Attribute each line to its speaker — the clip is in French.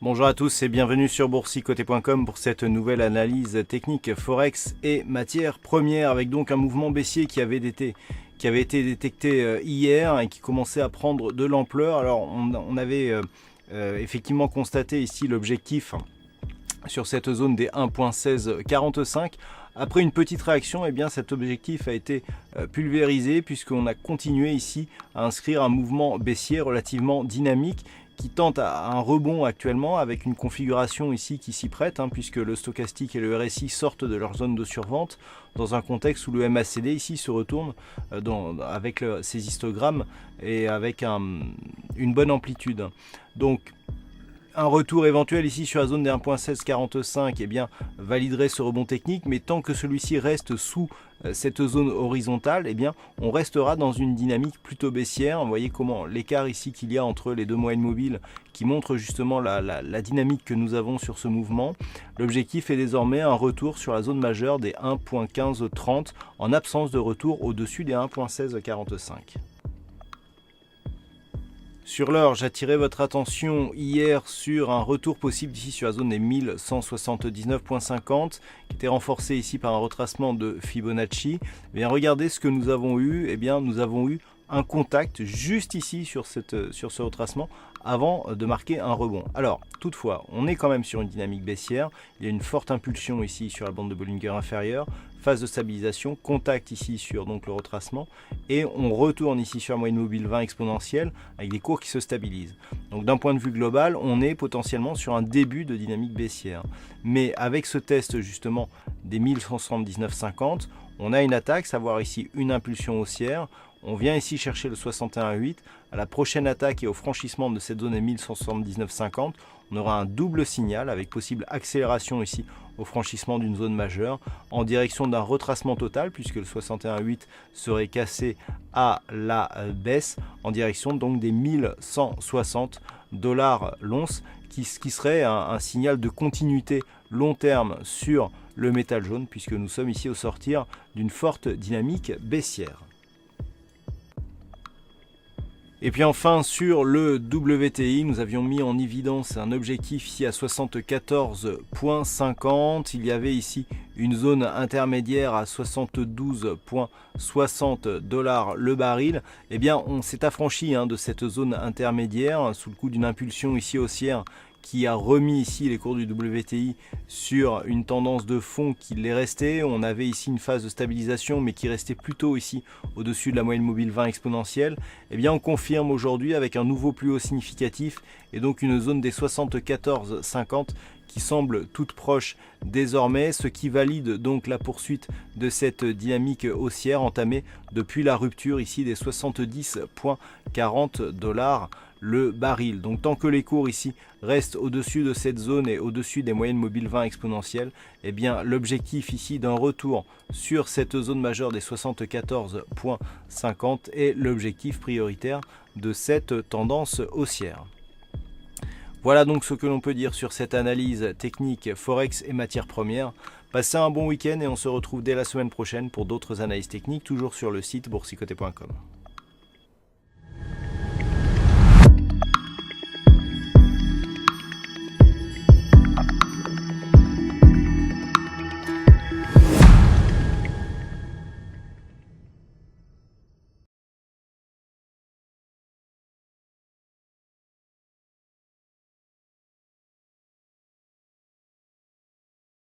Speaker 1: Bonjour à tous et bienvenue sur boursicoté.com pour cette nouvelle analyse technique Forex et matières premières avec donc un mouvement baissier qui avait été détecté hier et qui commençait à prendre de l'ampleur. Alors on avait effectivement constaté ici l'objectif sur cette zone des 1.1645. Après une petite réaction, eh bien cet objectif a été pulvérisé puisqu'on a continué ici à inscrire un mouvement baissier relativement dynamique qui tente à un rebond actuellement avec une configuration ici qui s'y prête puisque le stochastique et le RSI sortent de leur zone de survente dans un contexte où le MACD ici se retourne avec ses histogrammes et avec une bonne amplitude. Donc un retour éventuel ici sur la zone des 1.1645 eh bien, validerait ce rebond technique, mais tant que celui-ci reste sous cette zone horizontale, eh bien, on restera dans une dynamique plutôt baissière. Vous voyez comment l'écart ici qu'il y a entre les deux moyennes mobiles qui montre justement la dynamique que nous avons sur ce mouvement. L'objectif est désormais un retour sur la zone majeure des 1.1530 en absence de retour au-dessus des 1.1645. Sur l'heure, j'attirais votre attention hier sur un retour possible ici sur la zone des 1179.50 qui était renforcé ici par un retracement de Fibonacci. Eh bien, regardez ce que nous avons eu. Eh bien, nous avons eu un contact juste ici sur ce retracement avant de marquer un rebond. Alors, toutefois, on est quand même sur une dynamique baissière. Il y a une forte impulsion ici sur la bande de Bollinger inférieure. Phase de stabilisation, contact ici sur donc le retracement et on retourne ici sur la moyenne mobile 20 exponentielle avec des cours qui se stabilisent. Donc d'un point de vue global, on est potentiellement sur un début de dynamique baissière. Mais avec ce test justement des 1179,50, on a une attaque, savoir ici une impulsion haussière. On vient ici chercher le 61,8. À la prochaine attaque et au franchissement de cette zone des 1179,50, on aura un double signal avec possible accélération ici au franchissement d'une zone majeure en direction d'un retracement total puisque le 61,8 serait cassé à la baisse en direction donc des 1160 $ l'once qui serait un signal de continuité long terme sur le métal jaune puisque nous sommes ici au sortir d'une forte dynamique baissière. Et puis enfin sur le WTI, nous avions mis en évidence un objectif ici à 74,50. Il y avait ici une zone intermédiaire à 72,60 $ le baril. Eh bien on s'est affranchi de cette zone intermédiaire sous le coup d'une impulsion ici haussière qui a remis ici les cours du WTI sur une tendance de fond qui l'est restée. On avait ici une phase de stabilisation mais qui restait plutôt ici au-dessus de la moyenne mobile 20 exponentielle. Eh bien on confirme aujourd'hui avec un nouveau plus haut significatif et donc une zone des 74,50 qui semble toute proche désormais, ce qui valide donc la poursuite de cette dynamique haussière entamée depuis la rupture ici des 70,40 $ le baril. Donc tant que les cours ici restent au-dessus de cette zone et au-dessus des moyennes mobiles 20 exponentielles, eh bien l'objectif ici d'un retour sur cette zone majeure des 74,50 est l'objectif prioritaire de cette tendance haussière. Voilà donc ce que l'on peut dire sur cette analyse technique Forex et matières premières. Passez un bon week-end et on se retrouve dès la semaine prochaine pour d'autres analyses techniques, toujours sur le site boursicoté.com.